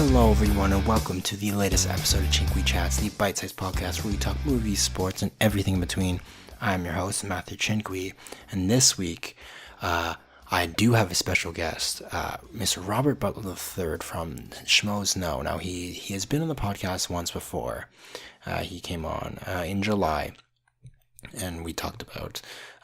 Hello, everyone, and welcome to the latest episode of Chin-Quee Chats, the bitesized podcast where we talk movies, sports, and everything in between. I'm your host, Matthew Chin-Quee, and this week, I do have a special guest, Mr. Robert Butler III from Schmoes Know. Now, he has been on the podcast once before. He came on in July, and we talked about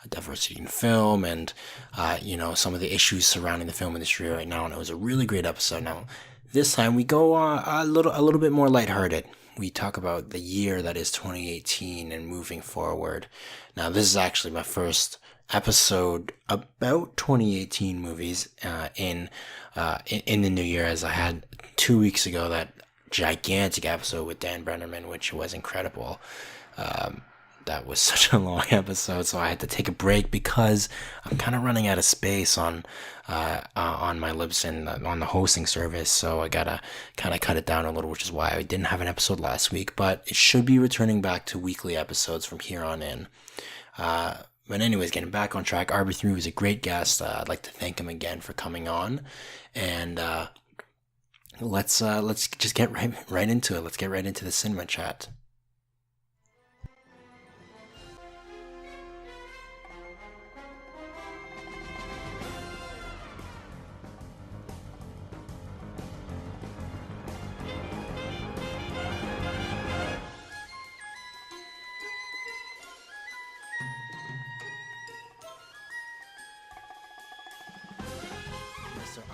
diversity in film and, some of the issues surrounding the film industry right now, and it was a really great episode. Now, this time we go a little bit more lighthearted. We talk about the year that is 2018 and moving forward. Now, this is actually my first episode about 2018 movies in the new year, as I had 2 weeks ago that gigantic episode with Dan Brennerman, which was incredible. That was such a long episode, so I had to take a break because I'm kind of running out of space on my Libsyn on the hosting service, so I gotta kind of cut it down a little, which is why I didn't have an episode last week, but it should be returning back to weekly episodes from here on in. But anyways, getting back on track, RB3 was a great guest. I'd like to thank him again for coming on, and let's just get right into it. Let's get right into the cinema chat.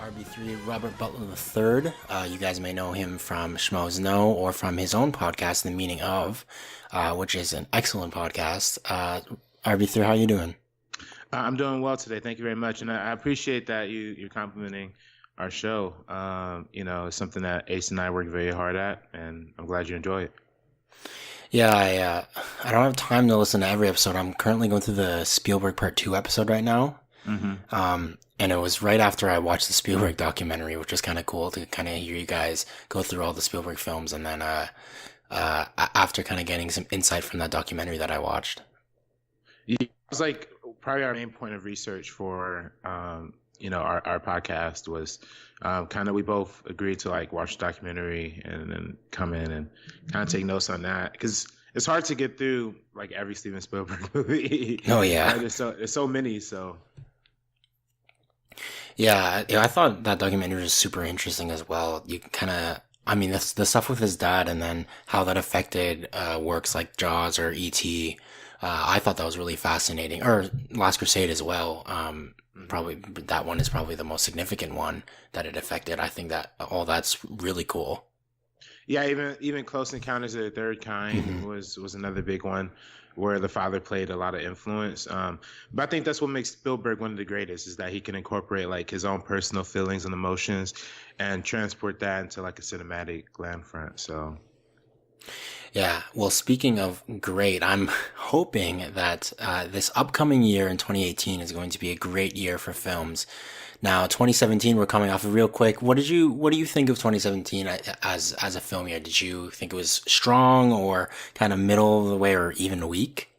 RB3, Robert Butler III. You guys may know him from Schmoes Know or from his own podcast, The Meaning Of, which is an excellent podcast. RB3, how you doing? I'm doing well today. Thank you very much. And I appreciate that you're complimenting our show. It's something that Ace and I work very hard at, and I'm glad you enjoy it. Yeah, I don't have time to listen to every episode. I'm currently going through the Spielberg Part 2 episode right now. Mm-hmm. And it was right after I watched the Spielberg documentary, which was kind of cool to kind of hear you guys go through all the Spielberg films, and then after kind of getting some insight from that documentary that I watched. Yeah, it was like probably our main point of research for our podcast was kind of we both agreed to like watch the documentary and then come in and kind of take notes on that, because it's hard to get through like every Steven Spielberg movie. Oh yeah, there's so many. So yeah, I thought that documentary was super interesting as well. You kind of, the stuff with his dad and then how that affected works like Jaws or E.T. I thought that was really fascinating. Or Last Crusade as well. Probably that one is probably the most significant one that it affected. I think that all that's really cool. Yeah, even Close Encounters of the Third Kind was another big one where the father played a lot of influence. But I think that's what makes Spielberg one of the greatest, is that he can incorporate like his own personal feelings and emotions and transport that into like a cinematic land front. So yeah, well, speaking of great, I'm hoping that this upcoming year in 2018 is going to be a great year for films. Now, 2017, we're coming off of real quick. What do you think of 2017 as a film year? Did you think it was strong or kind of middle of the way or even weak?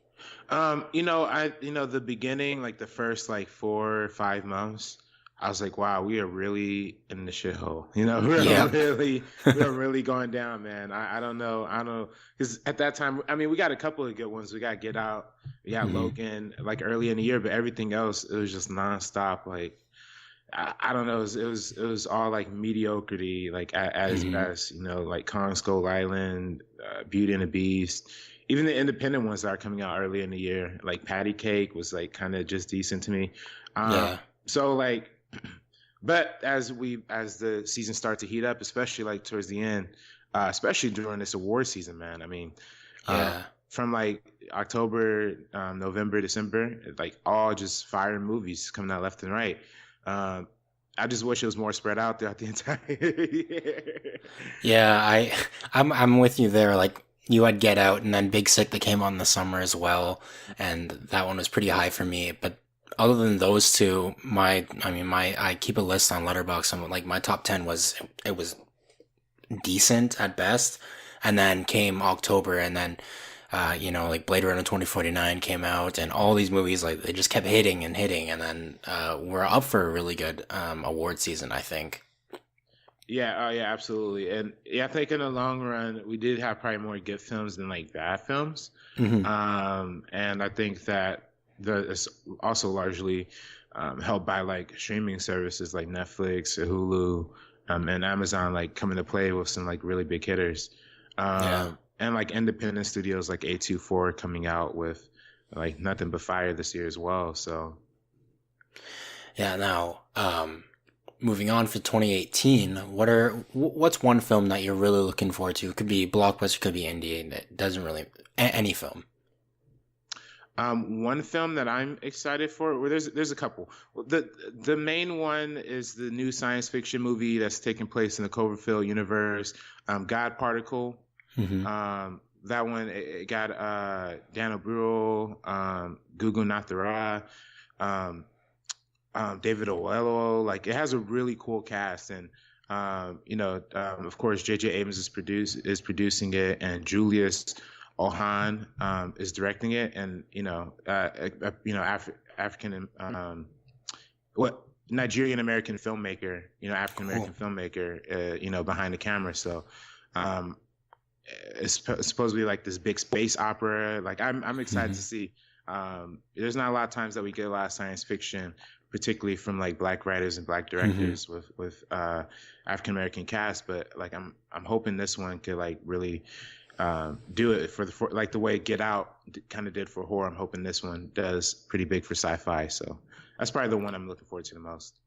The beginning, like the first like 4 or 5 months, I was like, wow, we are really in the shithole. We're really going down, man. I don't know. Because at that time, we got a couple of good ones. We got Get Out, we got Logan, like early in the year, but everything else, it was just nonstop. Like, I don't know. It was all like mediocrity, like at its best. Like Kong Skull Island, Beauty and the Beast. Even the independent ones that are coming out early in the year, like Patty Cake was like kind of just decent to me. So like, but as the season started to heat up, especially like towards the end, especially during this award season, man. From like October, November, December, like all just fire movies coming out left and right. I just wish it was more spread out throughout the entire year. Yeah, I'm with you there. Like, you had Get Out and then Big Sick that came on in the summer as well, and that one was pretty high for me. But other than those two, I keep a list on Letterboxd. And like my top 10 was decent at best, and then came October, and then like Blade Runner 2049 came out, and all these movies, like, they just kept hitting, and then we're up for a really good award season, I think. Yeah, oh yeah, absolutely. And yeah, I think in the long run, we did have probably more good films than like bad films. Hmm. And I think that it's also largely helped by like streaming services like Netflix, Hulu, and Amazon like coming to play with some like really big hitters. Yeah. And like independent studios like A24 coming out with like nothing but fire this year as well. So Yeah. Now, moving on for 2018, what's one film that you're really looking forward to? It could be blockbuster, could be indie. It doesn't really any film. one film that I'm excited for, well, there's a couple. Well, the main one is the new science fiction movie that's taking place in the Cloverfield universe, God Particle. Hmm. That one it got Daniel Bruhl, Gugu Nathara, um, David Oyelowo. Like it has a really cool cast, and of course, J.J. Abrams is producing it, and Julius Ohan is directing it, and African what Nigerian American filmmaker, African American Cool. filmmaker, behind the camera. So um, it's supposed to be like this big space opera. Like I'm excited to Hmm. see. There's not a lot of times that we get a lot of science fiction, particularly from like black writers and black Hmm. directors with African American cast. But like I'm hoping this one could like really do it for like the way Get Out kind of did for horror. I'm hoping this one does pretty big for sci-fi. So that's probably the one I'm looking forward to the most.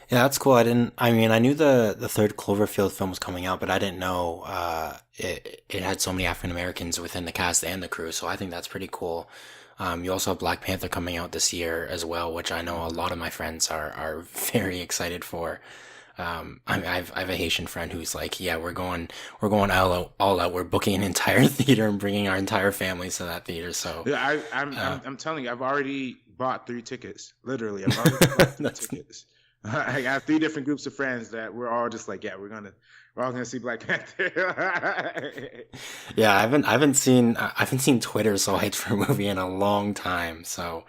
Yeah, that's cool. I mean, I knew the third Cloverfield film was coming out, but I didn't know it had so many African Americans within the cast and the crew. So I think that's pretty cool. You also have Black Panther coming out this year as well, which I know a lot of my friends are very excited for. I have a Haitian friend who's like, yeah, we're going all out. We're booking an entire theater and bringing our entire families to that theater. So Yeah, uh, I'm telling you, I've already bought 3 tickets. Literally, I've already bought three that's tickets. I have 3 different groups of friends that we're all just like, yeah, we're all gonna see Black Panther. yeah. I haven't seen Twitter so hyped for a movie in a long time. So.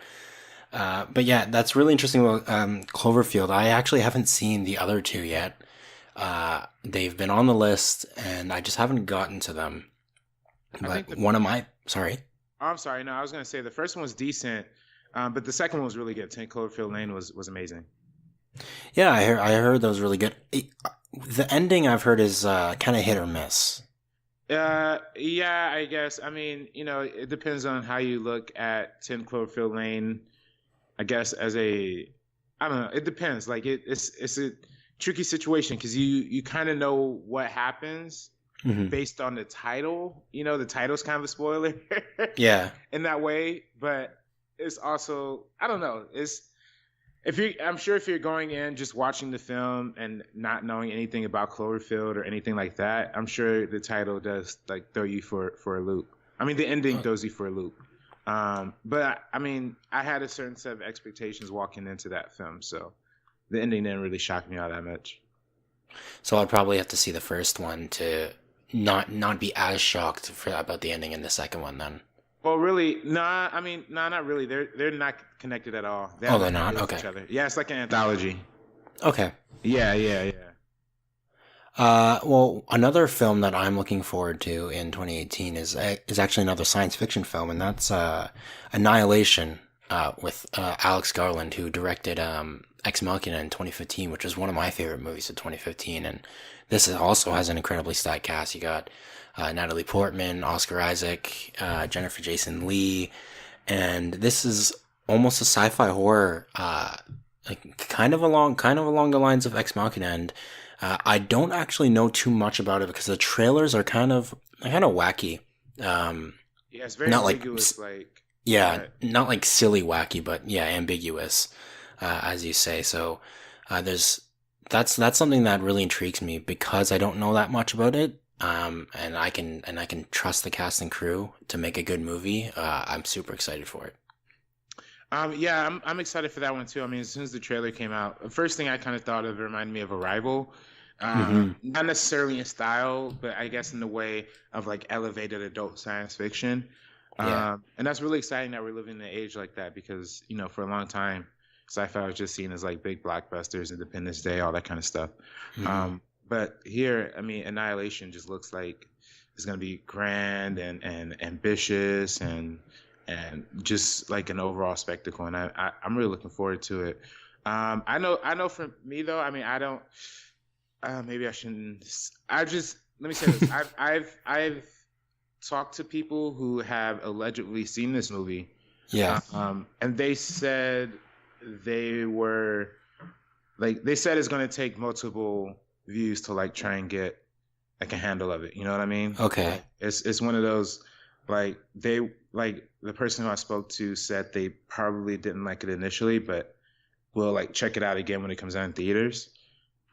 But yeah, that's really interesting about Cloverfield. I actually haven't seen the other two yet. They've been on the list, and I just haven't gotten to them. I think But sorry. oh, I'm sorry, no, I was gonna say the first one was decent, but the second one was really good. 10 Cloverfield Lane was amazing. Yeah, I heard that was really good. The ending I've heard is kind of hit or miss. Yeah, I guess. I mean, it depends on how you look at 10 Cloverfield Lane. I guess I don't know. It depends. Like it's a tricky situation because you kind of know what happens Hmm. based on the title. The title's kind of a spoiler Yeah. in that way, but it's also I don't know. I'm sure if you're going in just watching the film and not knowing anything about Cloverfield or anything like that, I'm sure the title does like throw you for a loop. I mean, the ending throws you for a loop. But I mean, I had a certain set of expectations walking into that film, so the ending didn't really shock me all that much. So I'd probably have to see the first one to not be as shocked about the ending in the second one then. Well, really, nah. I mean, nah, not really. They're not connected at all. They Oh, have they're nothing to not? do with Okay. each other. Yeah, it's like an anthology. Okay. Yeah, yeah, yeah. Well, another film that I'm looking forward to in 2018 is actually another science fiction film, and that's Annihilation with Alex Garland, who directed Ex Machina in 2015, which was one of my favorite movies of 2015. And also has an incredibly stacked cast. You got Natalie Portman, Oscar Isaac, Jennifer Jason Leigh, and this is almost a sci-fi horror, like kind of along the lines of Ex Machina. And I don't actually know too much about it because the trailers are kind of wacky. Um, Yeah, it's very not like ambiguous. Like, yeah, uh, not like silly wacky, but yeah, ambiguous, as you say. So there's that's something that really intrigues me because I don't know that much about it. And I can trust the cast and crew to make a good movie. I'm super excited for it. yeah, I'm excited for that one too. I mean, as soon as the trailer came out, the first thing I kind of thought of reminded me of Arrival. Hmm. Not necessarily in style, but I guess in the way of like elevated adult science fiction. Yeah. And that's really exciting that we're living in an age like that because, for a long time, sci-fi was just seen as like big blockbusters, Independence Day, all that kind of stuff. Hmm. Um, but here, I mean, Annihilation just looks like it's gonna be grand and ambitious and just like an overall spectacle. And I'm really looking forward to it. I know for me though, I mean, I don't. Maybe I shouldn't. I just let me say this. I've talked to people who have allegedly seen this movie, Yeah. and they said they were like they said it's going to take multiple views to like try and get like a handle of it. You know what I mean? Okay. It's one of those like the person who I spoke to said they probably didn't like it initially, but will like check it out again when it comes out in theaters,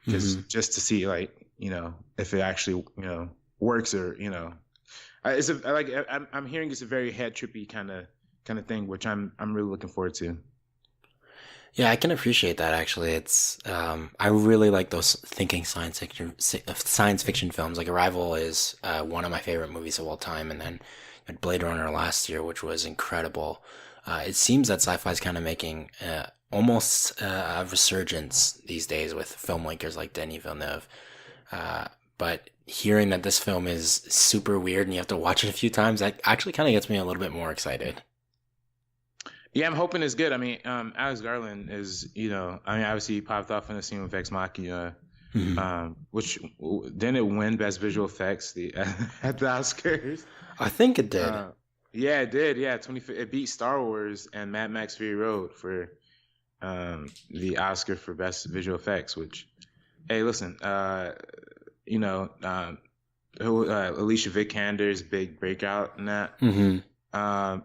just to see like if it actually works or it's I'm hearing it's a very head trippy kind of thing, which I'm really looking forward to. Yeah, I can appreciate that actually. It's I really like those thinking science fiction films. Like Arrival is one of my favorite movies of all time, and then you had Blade Runner last year, which was incredible. It seems that sci-fi is kind of making almost a resurgence these days with filmmakers like Denis Villeneuve. But hearing that this film is super weird and you have to watch it a few times, that actually kind of gets me a little bit more excited. Yeah, I'm hoping it's good. I mean, Alex Garland is, I mean, obviously he popped off in the scene with Ex Machina, which didn't it win Best Visual Effects at the Oscars? I think it did. Yeah, it did. Yeah, it beat Star Wars and Mad Max Fury Road for the Oscar for Best Visual Effects. Which, hey, listen, Alicia Vikander's big breakout in that.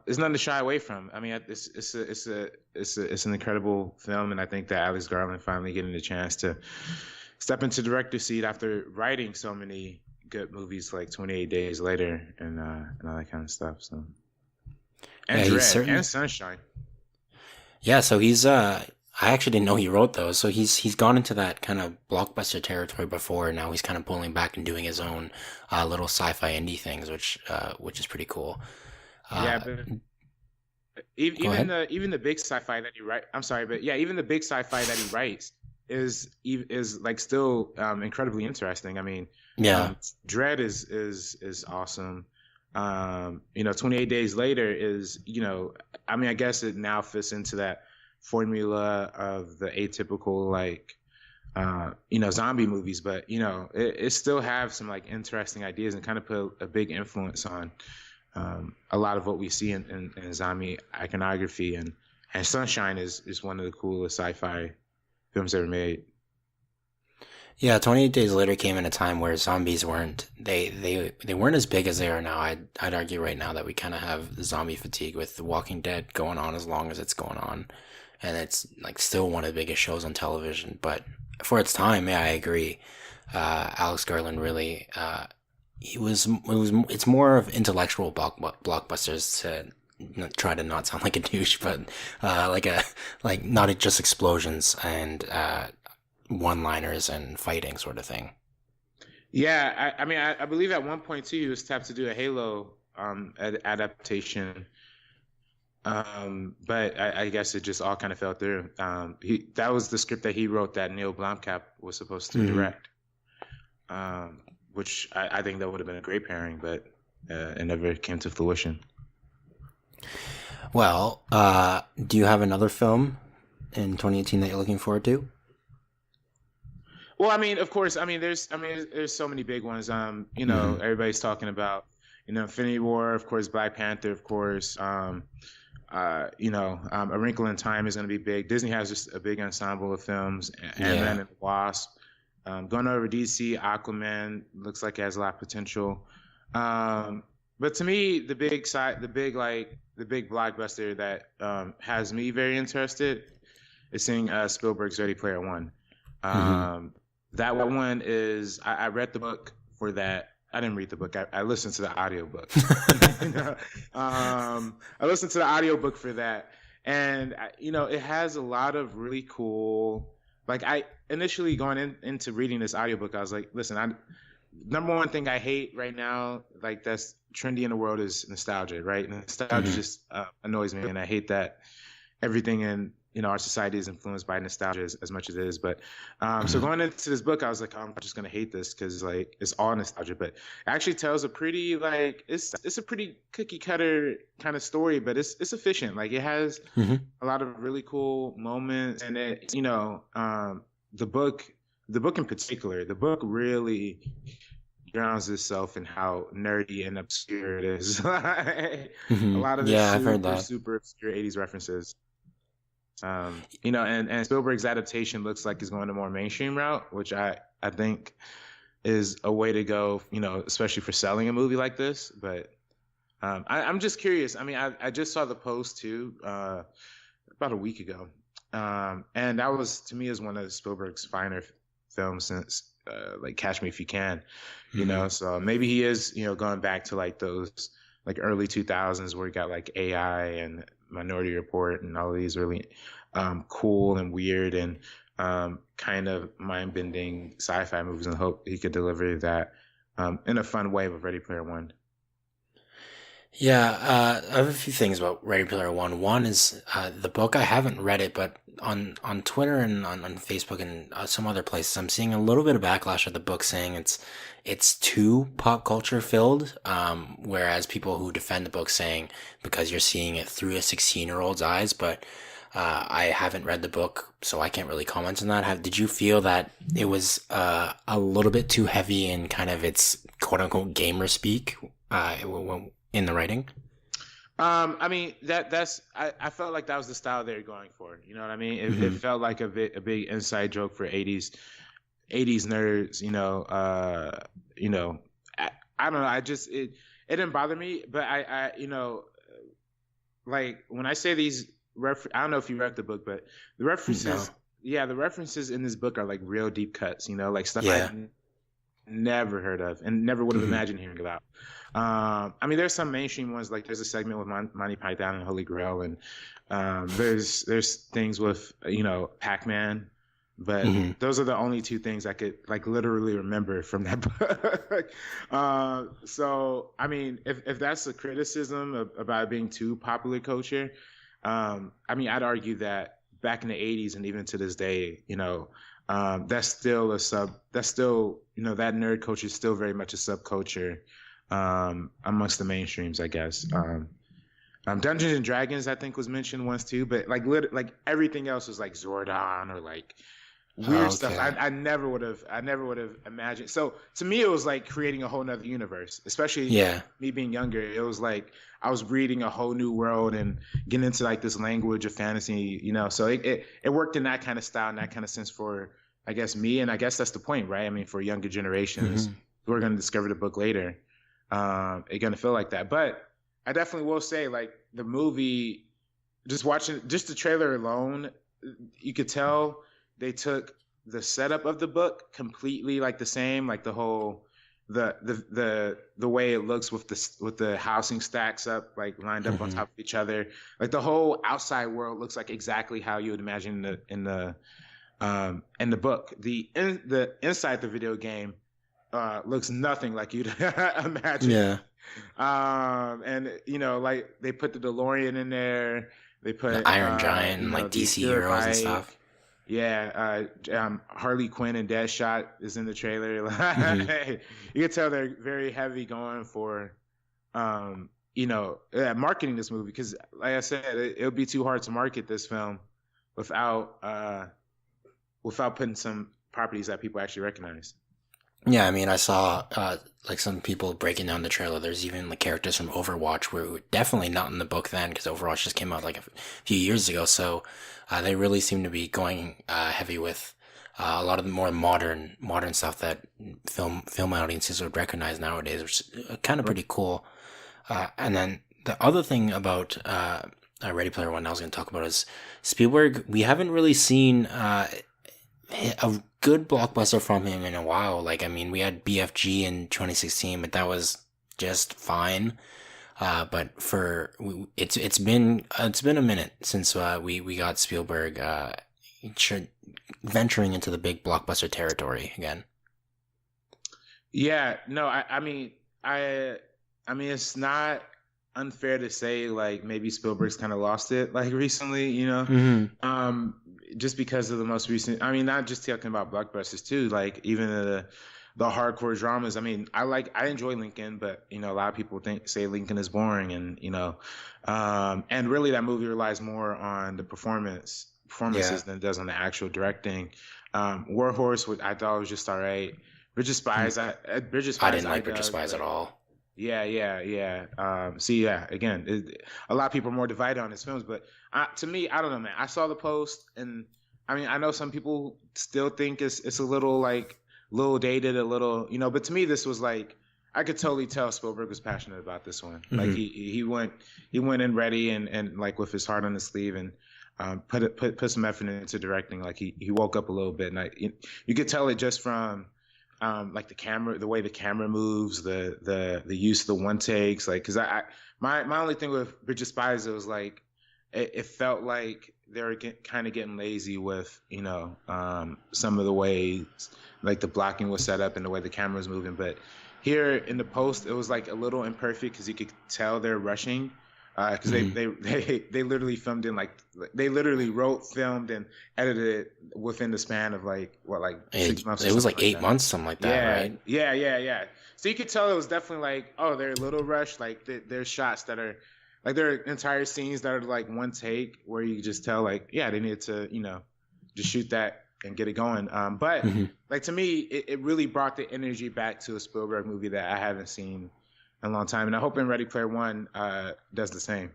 It's nothing to shy away from. I mean, it's an incredible film, and I think that Alex Garland finally getting the chance to step into director's seat after writing so many good movies like 28 Days Later and all that kind of stuff. So, and Yeah, Dread and Sunshine. Yeah, so he's I actually didn't know he wrote those. So he's gone into that kind of blockbuster territory before. Now he's kind of pulling back and doing his own little sci-fi indie things, which is pretty cool. Yeah, but even the big sci-fi that he write. I'm sorry, but yeah, even the big sci-fi that he writes is like still incredibly interesting. I mean, Yeah. Dread is awesome. 28 Days Later is, I mean, I guess it now fits into that formula of the atypical like zombie movies, but it still have some like interesting ideas and kind of put a big influence on a lot of what we see in zombie iconography, and Sunshine is one of the coolest sci-fi films ever made. Yeah, 28 Days Later came in a time where zombies weren't they weren't as big as they are now. I'd argue right now that we kind of have zombie fatigue with The Walking Dead going on as long as it's going on, and it's like still one of the biggest shows on television. But for its time, yeah, I agree. Alex Garland really it's more of intellectual blockbusters to try to not sound like a douche, but like not just explosions and one-liners and fighting sort of thing. Yeah, I mean, I believe at one point too, he was tapped to do a Halo adaptation, but I guess it just all kind of fell through. That was the script that he wrote that Neil Blomkamp was supposed to direct, which I think that would have been a great pairing, but it never came to fruition. Well, do you have another film in 2018 that you're looking forward to? Well, I mean, of course, there's so many big ones. Everybody's talking about, Infinity War, of course, Black Panther, of course. A Wrinkle in Time is going to be big. Disney has just a big ensemble of films. Ant-Man and the Wasp. Going over DC, Aquaman looks like it has a lot of potential. But to me, the big blockbuster that has me very interested is seeing Spielberg's Ready Player One. That one is I read the book for that. I didn't read the book. I listened to the audiobook. I listened to the audiobook for that. And, it has a lot of really cool, like I initially going into reading this audiobook, I was like, listen, number one thing I hate right now, like that's trendy in the world is nostalgia, right? Nostalgia just annoys me. And I hate that everything in our society is influenced by nostalgia as much as it is. But so going into this book, I was like, I'm just gonna hate this because like it's all nostalgia. But it actually tells a pretty like it's a pretty cookie cutter kind of story, but it's efficient. Like it has a lot of really cool moments, and it the book in particular, the book really drowns itself in how nerdy and obscure it is. A lot of the I've heard that. super obscure 80s references. And Spielberg's adaptation looks like it's going a more mainstream route, which I think is a way to go, especially for selling a movie like this. But I'm just curious. I mean, I just saw the post too about a week ago, and that was, to me, is one of Spielberg's finer films since like Catch Me If You Can, So maybe he is, going back to like those like early 2000s where he got like AI and Minority Report and all of these really cool and weird and kind of mind-bending sci-fi movies, and hope he could deliver that in a fun way with Ready Player One. Yeah, I have a few things about Ready Player One. One is the book. I haven't read it, but on Twitter and on Facebook and some other places, I'm seeing a little bit of backlash of the book, saying it's too pop culture filled. Whereas people who defend the book saying because you're seeing it through a 16-year-old's eyes. But I haven't read the book, so I can't really comment on that. Did you feel that it was a little bit too heavy in kind of its quote unquote gamer speak in the writing? I mean I felt like that was the style they were going for. You know what I mean? It felt like a big inside joke for 80s nerds. I don't know. It didn't bother me, but I like when I say these I don't know if you read the book, but the references, the references in this book are like real deep cuts. Like stuff I've never heard of and never would have imagined hearing about. I mean, there's some mainstream ones, like there's a segment with Monty Python and Holy Grail, and there's things with Pac-Man, but those are the only two things I could like literally remember from that book. So I mean, if that's a criticism about being too popular culture, I mean, I'd argue that back in the 80s and even to this day, that's still that nerd culture is still very much a subculture amongst the mainstreams, I guess. Dungeons and Dragons, I think, was mentioned once too, but like everything else was like Zordon or like weird stuff. I never would have imagined. So to me, it was like creating a whole nother universe, especially me being younger. It was like I was reading a whole new world and getting into like this language of fantasy, so it worked in that kind of style and that kind of sense for, I guess, me. And I guess that's the point, right? I mean, for younger generations who are going to discover the book later, it's going to feel like that. But I definitely will say, like, the movie, just the trailer alone, you could tell they took the setup of the book completely like the same, like the whole the way it looks with the housing stacks up, like lined up on top of each other. Like the whole outside world looks like exactly how you would imagine in the book. The inside the video game looks nothing like you'd imagine. Yeah. And like they put the DeLorean in there. They put the Iron Giant and like DC heroes and stuff. Yeah, Harley Quinn and Deadshot is in the trailer. You can tell they're very heavy going for, marketing this movie, because, like I said, it would be too hard to market this film without putting some properties that people actually recognize. Yeah, I mean, I saw like some people breaking down the trailer. There's even like characters from Overwatch who were definitely not in the book then, because Overwatch just came out like a few years ago. So they really seem to be going heavy with a lot of the more modern stuff that film audiences would recognize nowadays, which is kind of pretty cool. And then the other thing about Ready Player One I was going to talk about is Spielberg. We haven't really seen a good blockbuster from him in a while. Like, I mean, we had BFG in 2016, but that was just fine. But it's been a minute since we got Spielberg venturing into the big blockbuster territory again. Yeah, no, I mean, it's not. unfair to say like maybe Spielberg's kind of lost it like recently, Hmm. just because of the most recent. I mean, not just talking about blockbusters too, like even the hardcore dramas. I mean, I enjoy Lincoln, but a lot of people say Lincoln is boring, and and really that movie relies more on the Yeah. performances than it does on the actual directing. War Horse, which I thought was just all right. Bridge of I Spies, didn't I like Bridge of dug, Spies at but all. yeah, yeah, yeah. See, yeah, again, a lot of people are more divided on his films, but to me, I don't know, man. I saw the post, and I mean, I know some people still think it's a little like little dated, a little, but to me, this was like I could totally tell Spielberg was passionate about this one. Like Hmm. he went in ready and like with his heart on his sleeve and put some effort into directing. Like he woke up a little bit, and you could tell it just from like the way the camera moves, the use of the one takes, like because my only thing with Bridge of Spies, it was like it felt like they were kind of getting lazy with some of the ways like the blocking was set up and the way the camera was moving. But here in the post, it was like a little imperfect because you could tell they're rushing because Hmm. they literally filmed in like they literally wrote, filmed, and edited it within the span of like what, like It, 6 months or it was something like like eight that. months, something like that, Yeah, right? yeah, yeah, yeah. So you could tell it was definitely like, oh, they're a little rushed. Like there's shots that are like there are entire scenes that are like one take where you just tell like, yeah, they needed to, just shoot that and get it going. But Hmm. like to me, it really brought the energy back to a Spielberg movie that I haven't seen in a long time, and I hope in Ready Player One does the same.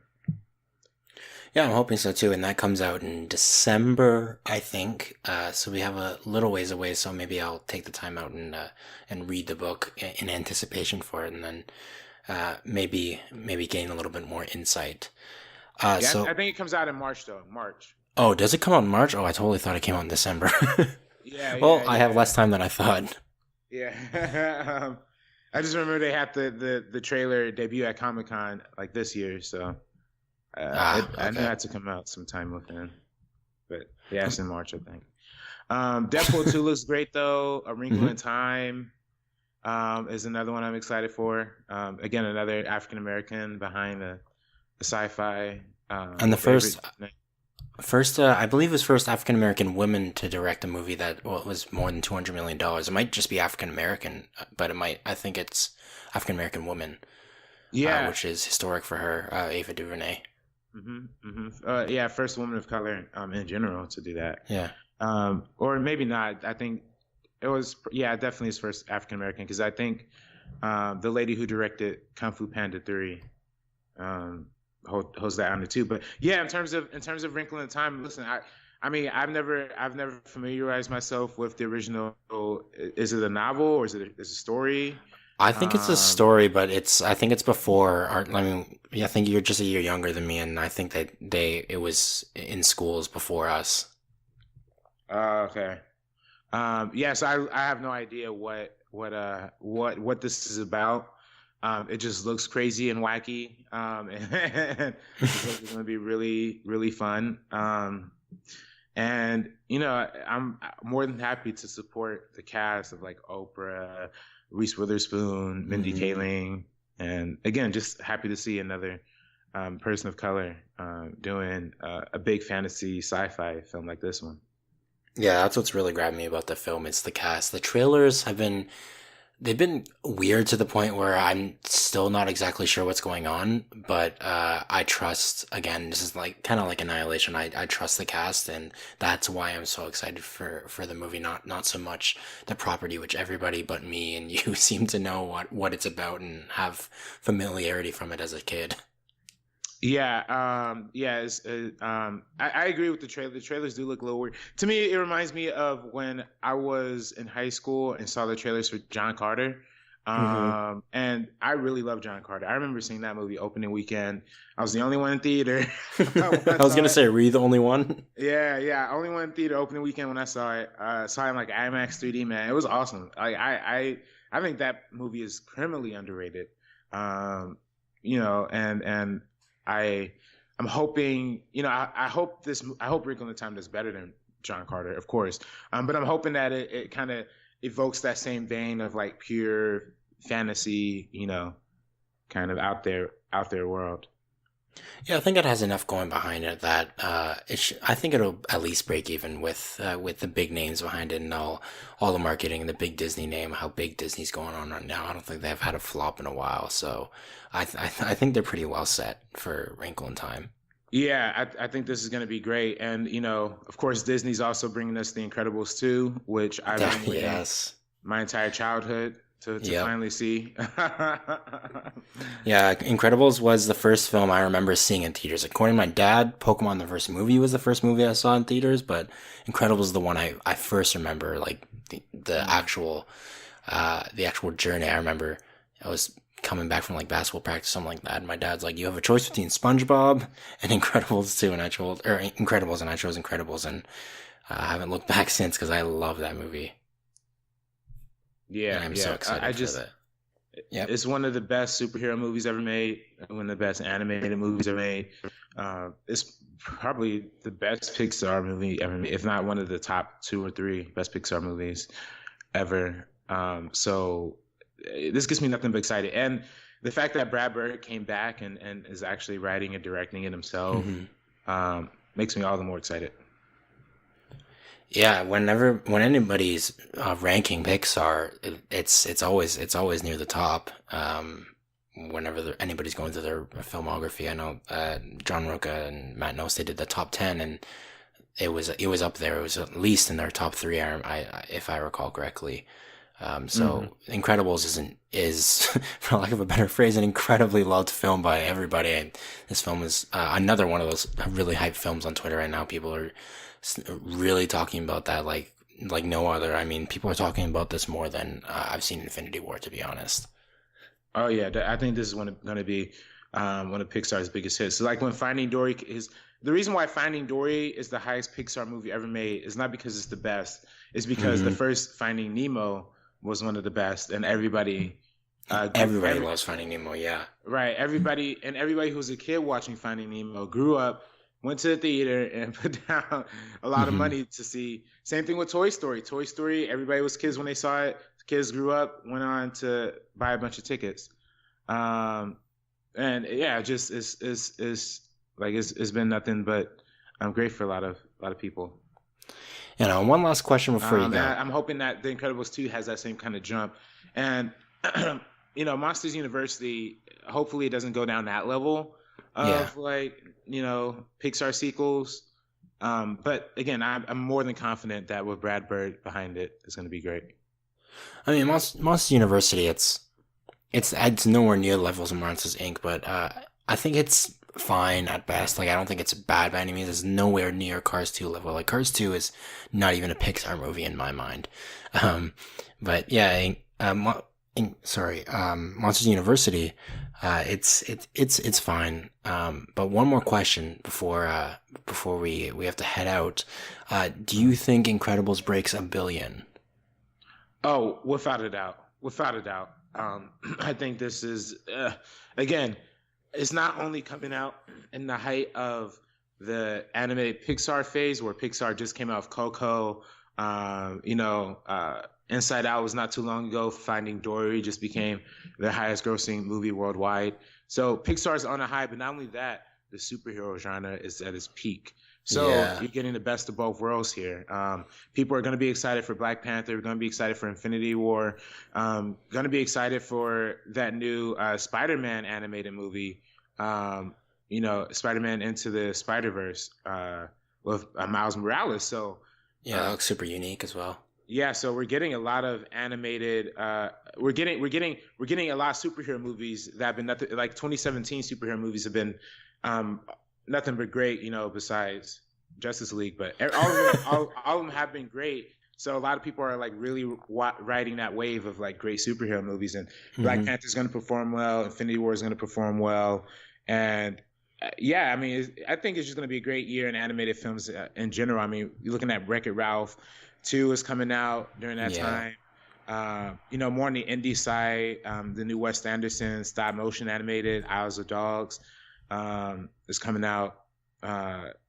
Yeah, I'm hoping so too. And that comes out in December, I think. So we have a little ways away. So maybe I'll take the time out and read the book in anticipation for it, and then maybe gain a little bit more insight. Yeah, I So think it comes out in March though. March. oh, does it come out in March? Oh, I totally thought it came out in December. Yeah, Well, yeah, I have less yeah, time than I thought. yeah. I just remember they had the trailer debut at Comic-Con like this year, so Ah, I knew it okay. had to come out sometime within. But yeah, it's in March, I think. Deadpool 2 looks great though. A Wrinkle Hmm. in Time is another one I'm excited for. Again, another African American behind the sci-fi And the favorite. first, I believe, it was first African American woman to direct a movie that was more than $200 million. It might just be African American, but it might. I think it's African American woman, Yeah. which is historic for her, Ava DuVernay. Yeah, first woman of color in general to do that. Yeah. Or maybe not. I think it was, yeah, definitely his first African American because I think the lady who directed Kung Fu Panda 3 um, holds that honor too. But yeah, in terms of Wrinkle in Time, listen, I mean, I've never familiarized myself with the original. Is it a novel or is it a story? I think it's a Um, story, but I think it's before. I mean, yeah, I think you're just a year younger than me, and I think that it was in schools before us. okay. Yeah, so I have no idea what this is about. It just looks crazy and wacky, and looks like it's gonna be really really fun. And I'm more than happy to support the cast of like Oprah, Reese Witherspoon, Mindy Hmm. Kaling, and again, just happy to see another person of color doing a big fantasy sci-fi film like this one. Yeah, that's what's really grabbed me about the film. It's the cast. The trailers they've been weird to the point where I'm still not exactly sure what's going on, but I trust, again, this is like kind of like Annihilation. I trust the cast, and that's why I'm so excited for the movie. Not so much the property, which everybody but me and you seem to know what it's about and have familiarity from it as a kid. Yeah, yeah. I agree with the trailer. The trailers do look a little weird. To me, it reminds me of when I was in high school and saw the trailers for John Carter. Hmm. And I really love John Carter. I remember seeing that movie opening weekend. I was the only one in theater when I I was saw gonna it. say, were you the only one? Yeah, yeah. Only one in theater opening weekend when I saw it. Saw it in like IMAX 3D, man. It was awesome. Like I think that movie is criminally underrated. Um, and I I'm hoping, I hope Wrinkle in Time does better than John Carter, of course. But I'm hoping that it kind of evokes that same vein of like pure fantasy, kind of out there world. Yeah, I think it has enough going behind it that I think it'll at least break even with the big names behind it and all the marketing and the big Disney name, how big Disney's going on right now. I don't think they've had a flop in a while, so I think they're pretty well set for Wrinkle in Time. Yeah, I think this is going to be great. And, of course, Disney's also bringing us The Incredibles 2, which I've been waiting Yes. my entire childhood to Yep. finally see. Yeah, Incredibles was the first film I remember seeing in theaters. According to my dad, Pokemon the first movie was the first movie I saw in theaters, but Incredibles is the one I first remember, like the actual journey. I remember I was coming back from like basketball practice, something like that, and my dad's like, "You have a choice between SpongeBob and Incredibles 2," and I chose Incredibles, and I chose Incredibles, and I haven't looked back since because I love that movie, and Yeah, I'm so yeah. I excited for just, that. Yep. it's one of the best superhero movies ever made, one of the best animated movies ever made. It's probably the best Pixar movie ever made, if not one of the top two or three best Pixar movies ever. This gets me nothing but excited. And the fact that Brad Bird came back and is actually writing and directing it himself Hmm. makes me all the more excited. Yeah, when anybody's ranking Pixar, it's always near the top. Whenever anybody's going through their filmography, I know John Roca and Matt Knost, they did the top 10, and it was up there. It was at least in their top three, if I recall correctly. Hmm. So Incredibles is for lack of a better phrase, an incredibly loved film by everybody. And this film is another one of those really hyped films on Twitter right now. People are really talking about that like no other. I mean, people are talking about this more than I've seen Infinity War, to be honest. Oh yeah, I think this is going to be one of Pixar's biggest hits. So like when Finding Dory is the reason why Finding Dory is the highest Pixar movie ever made is not because it's the best. It's because the Hmm. first Finding Nemo was one of the best, and everybody, Everybody loves Finding Nemo. Yeah. right, everybody who was a kid watching Finding Nemo grew up, went to the theater, and put down a lot of Hmm. money to see. Same thing with Toy Story. Toy Story, everybody was kids when they saw it. Kids grew up, went on to buy a bunch of tickets. Um, and yeah, just is like it's been nothing but great for a lot of people. One last question before you And go. I'm hoping that The Incredibles 2 has that same kind of jump. And Monsters University, hopefully it doesn't go down that level Yeah. of like, Pixar sequels. But again, I'm more than confident that with Brad Bird behind it, it's going to be great. I mean, Monster University, it's nowhere near the levels of Monsters Inc., but I think it's fine at best. Like, I don't think it's bad by any means. It's nowhere near Cars 2 level. Like, Cars 2 is not even a Pixar movie in my mind. Um, but yeah, Monsters University, it's fine. But one more question before we have to head out. Do you think Incredibles breaks a billion? Oh, without a doubt, without a doubt. I think this is again, it's not only coming out in the height of the animated Pixar phase, where Pixar just came out of Coco. Inside Out was not too long ago. Finding Dory just became the highest grossing movie worldwide. So Pixar's on a high, but not only that, the superhero genre is at its peak. So Yeah. you're getting the best of both worlds here. People are going to be excited for Black Panther. Going to be excited for Infinity War. Going to be excited for that new Spider-Man animated movie. Spider-Man Into the Spider-Verse with Miles Morales. So Yeah, that uh, looks super unique as well. yeah, so we're getting a lot of animated. We're getting a lot of superhero movies that have been nothing like 2017 superhero movies have been um, nothing but great. Besides Justice League, but all of them, all of them have been great. So a lot of people are like really riding that wave of like great superhero movies, and Black Hmm. Panther's going to perform well. Infinity War is going to perform well, and yeah, I mean, I think it's just going to be a great year in animated films in general. I mean, you're looking at Wreck-It Ralph 2 is coming out during that Yeah. time. More on the indie side, the new Wes Anderson stop motion animated Isles of Dogs is coming out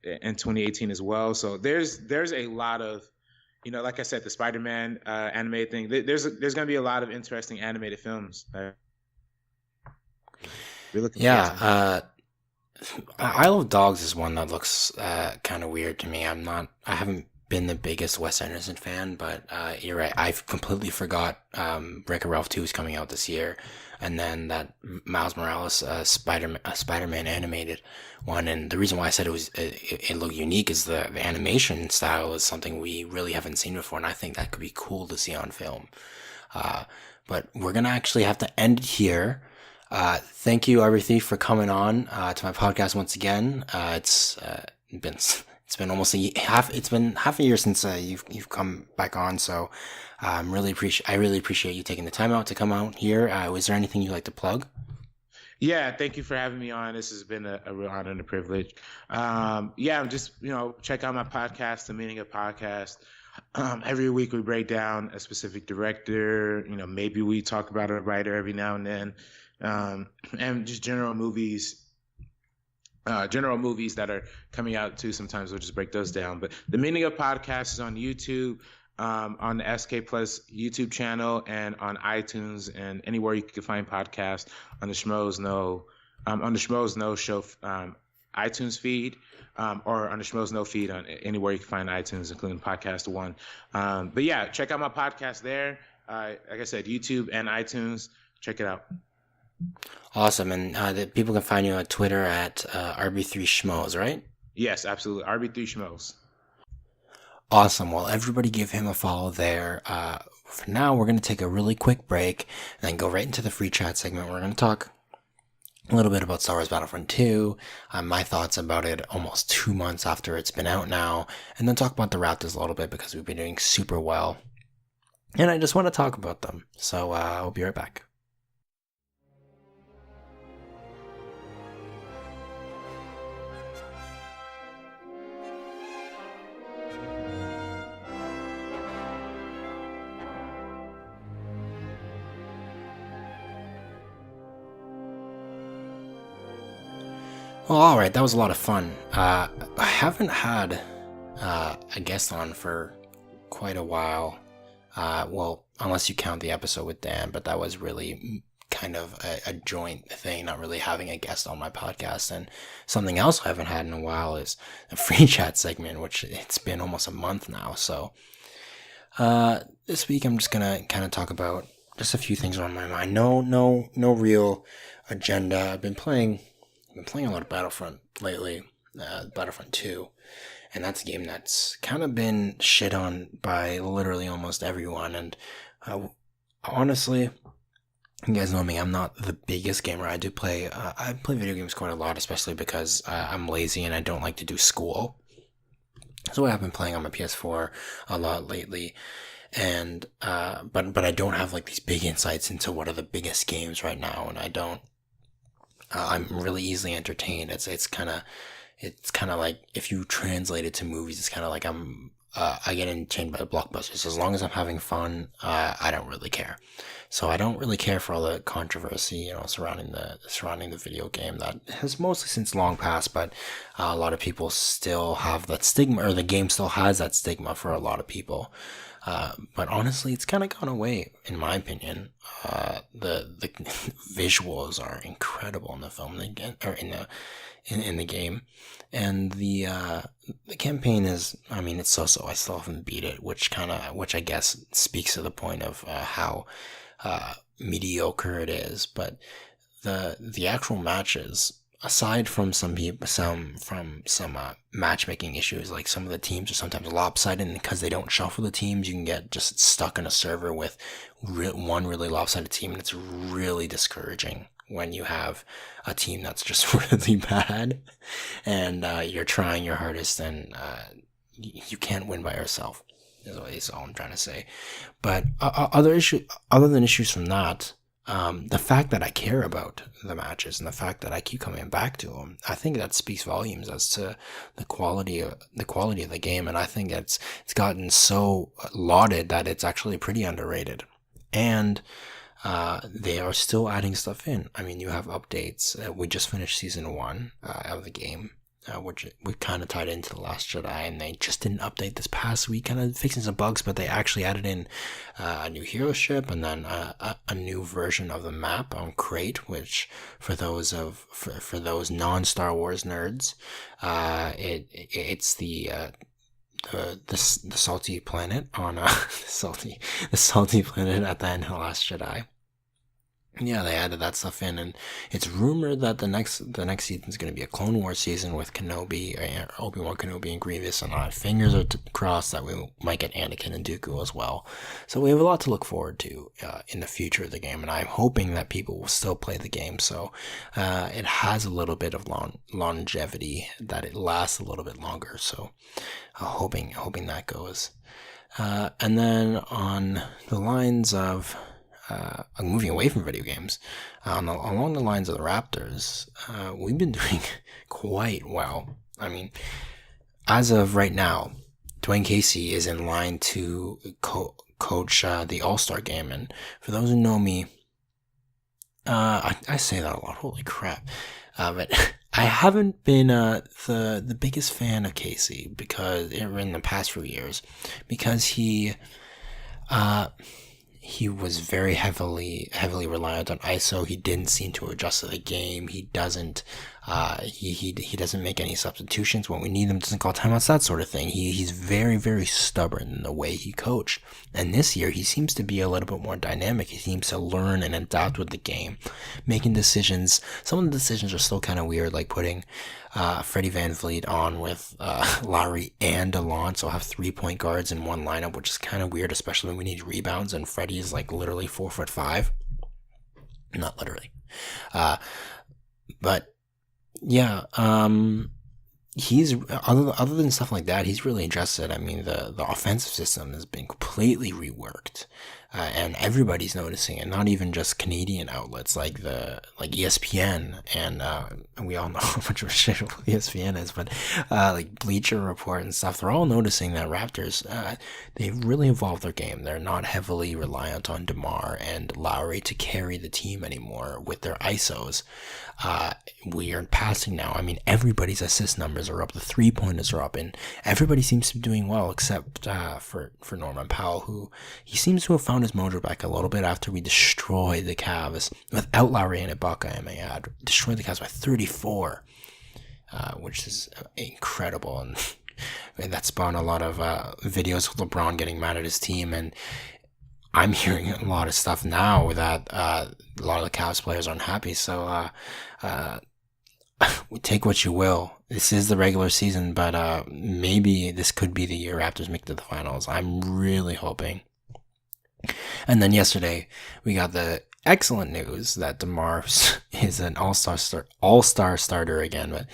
in 2018 as well. So there's a lot of, like I said, the Spider-Man animated thing. There's going to be a lot of interesting animated films. We're looking forward to it. Yeah, Isle of Dogs is one that looks kind of weird to me. I haven't been the biggest Wes Anderson fan, but you're right. I've completely forgot Wreck-It Ralph 2 is coming out this year, and then that Miles Morales Spider-Man animated one. And the reason why I said it looked unique is the animation style is something we really haven't seen before, and I think that could be cool to see on film. But we're gonna actually have to end it here. Thank you, RB3, for coming on to my podcast once again. It's been almost it's been half a year since you've come back on, so I really appreciate you taking the time out to come out here. Was there anything you'd like to plug? Yeah, thank you for having me on. This has been a real honor and a privilege. Just check out my podcast, The Meaning of Podcast. Every week we break down a specific director. Maybe we talk about a writer every now and then, and just general movies that are coming out too. Sometimes we'll just break those down. But The Meaning of Podcast is on YouTube, on the SK Plus YouTube channel, and on iTunes and anywhere you can find podcasts on the Schmoes Know Show iTunes feed, or on the Schmoes Know feed on anywhere you can find iTunes, including Podcast One. But yeah, check out my podcast there. Like I said, YouTube and iTunes. Check it out. Awesome. And people can find you on Twitter at RB3 Schmoes, right? Yes, absolutely. RB3 Schmoes. Awesome. Well, everybody give him a follow there. For now, we're going to take a really quick break and then go right into the free chat segment. We're going to talk a little bit about Star Wars Battlefront II, my thoughts about it almost 2 months after it's been out now, and then talk about the Raptors a little bit because we've been doing super well. And I just want to talk about them. So I'll be right back. Well, alright, that was a lot of fun. I haven't had a guest on for quite a while. Well, unless you count the episode with Dan, but that was really kind of a joint thing, not really having a guest on my podcast. And something else I haven't had in a while is a free chat segment, which it's been almost a month now. So this week I'm just gonna kind of talk about just a few things on my mind. No real agenda. I've been playing a lot of Battlefront lately, Battlefront 2, and that's a game that's kind of been shit on by literally almost everyone, and honestly, you guys know me, I'm not the biggest gamer. I play video games quite a lot, especially because I'm lazy and I don't like to do school, so I've been playing on my PS4 a lot lately, and but I don't have like these big insights into what are the biggest games right now, and I'm really easily entertained. It's kind of like if you translate it to movies, it's kind of like I get entertained by blockbusters. As long as I'm having fun, I don't really care. So I don't really care for all the controversy, surrounding the video game that has mostly since long passed. But a lot of people still have that stigma, or the game still has that stigma for a lot of people. But honestly, it's kind of gone away, in my opinion. The visuals are incredible in the film, or in the game, and the campaign is, I mean, it's so. I still haven't beat it, which I guess speaks to the point of how mediocre it is. But the actual matches, aside from some matchmaking issues, like some of the teams are sometimes lopsided, and because they don't shuffle the teams, you can get just stuck in a server with one really lopsided team, and it's really discouraging when you have a team that's just really bad, and you're trying your hardest, and you can't win by yourself. Is all I'm trying to say. But other than issues from that, the fact that I care about the matches and the fact that I keep coming back to them, I think that speaks volumes as to the quality of the game, and I think it's gotten so lauded that it's actually pretty underrated. And they are still adding stuff in. I mean, you have updates. We just finished season 1 of the game. which kind of tied into The Last Jedi, and they just didn't update this past week, kind of fixing some bugs, but they actually added in a new hero ship and then a new version of the map on Crate, which for those non-Star Wars nerds, it's the salty planet on the salty planet at the end of The Last Jedi. Yeah, they added that stuff in, and it's rumored that the next season is going to be a Clone Wars season with Kenobi, Obi-Wan Kenobi, and Grievous, and fingers are crossed that we might get Anakin and Dooku as well. So we have a lot to look forward to in the future of the game, and I'm hoping that people will still play the game, so it has a little bit of longevity, that it lasts a little bit longer. So hoping that goes. And then on the lines of moving away from video games, along the lines of the Raptors, we've been doing quite well. I mean, as of right now, Dwayne Casey is in line to coach the All-Star game, and for those who know me, I say that a lot. Holy crap! But I haven't been the biggest fan of Casey because in the past few years, because he was very heavily reliant on ISO. He didn't seem to adjust to the game. He doesn't he doesn't make any substitutions when we need him. Doesn't call timeouts, that sort of thing. He's very, very stubborn in the way he coached. And this year he seems to be a little bit more dynamic. He seems to learn and adapt with the game, making decisions. Some of the decisions are still kind of weird, like putting Freddie VanVleet on with Lowry and DeLon, so I'll have 3-point guards in one lineup, which is kind of weird, especially when we need rebounds, and Freddie is like literally 4'5". Not literally. But yeah, he's other than stuff like that, he's really adjusted. I mean, the offensive system has been completely reworked, and everybody's noticing it. Not even just Canadian outlets like ESPN, and we all know how much of a shit ESPN is, but like Bleacher Report and stuff. They're all noticing that Raptors, they've really evolved their game. They're not heavily reliant on DeMar and Lowry to carry the team anymore with their ISOs. We are passing now. I mean, everybody's assist numbers are up. The 3-pointers are up, and everybody seems to be doing well except for Norman Powell, who he seems to have found his mojo back a little bit after we destroyed the Cavs without Lowry and Ibaka. I may add, destroyed the Cavs by 34, which is incredible, and that spawned a lot of videos of LeBron getting mad at his team. And I'm hearing a lot of stuff now that a lot of the Cavs players aren't happy. So take what you will. This is the regular season, but maybe this could be the year Raptors make it to the finals. I'm really hoping. And then yesterday, we got the excellent news that DeMar is an all-star starter again. But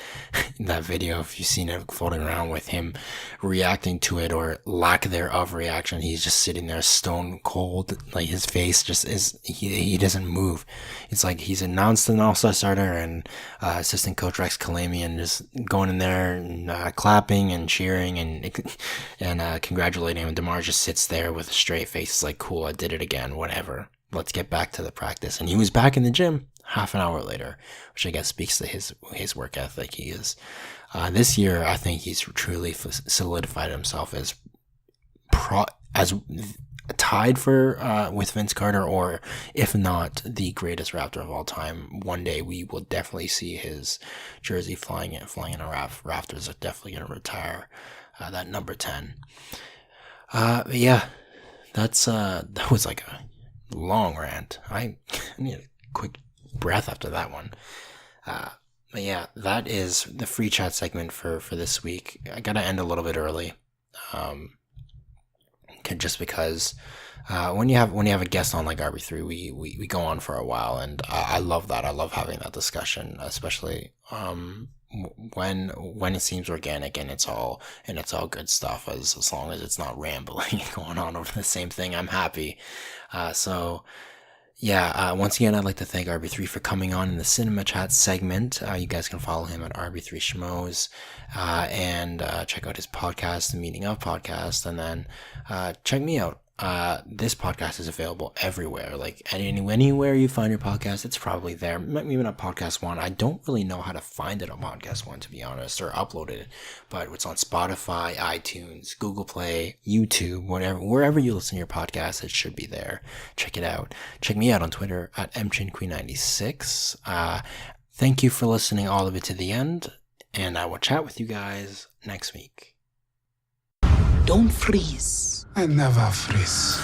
that video, if you've seen it floating around with him reacting to it or lack thereof reaction, he's just sitting there stone cold. Like his face just is, he doesn't move. It's like he's announced an all-star starter, and assistant coach Rex Kalamian just going in there and clapping and cheering and congratulating him. And DeMar just sits there with a straight face. It's like, cool, I did it again, whatever. Let's get back to the practice. And he was back in the gym half an hour later, which I guess speaks to his work ethic. He is this year, I think he's truly solidified himself as tied for with Vince Carter, or if not the greatest Raptor of all time. One day we will definitely see his jersey flying in a Raptors are definitely going to retire that number 10. Yeah, that was like a long rant. I need a quick breath after that one. But yeah, that is the free chat segment for this week. I gotta end a little bit early, just because when you have a guest on like RB3, we go on for a while, and I love that. I love having that discussion, especially when it seems organic and it's all good stuff, as long as it's not rambling and going on over the same thing. I'm happy. So yeah, once again, I'd like to thank RB3 for coming on in the Cinema Chat segment. You guys can follow him at RB3 Schmoes, and check out his podcast, The Meaning of Podcast, and then check me out this podcast is available everywhere. Like anywhere you find your podcast, it's probably there. Maybe not Podcast One. I don't really know how to find it on Podcast One, to be honest, or upload it. But it's on Spotify, iTunes, Google Play, YouTube, wherever you listen to your podcast, it should be there. Check it out. Check me out on Twitter at mchinquee96. Thank you for listening all of it to the end, and I will chat with you guys next week. Don't freeze. I never freeze.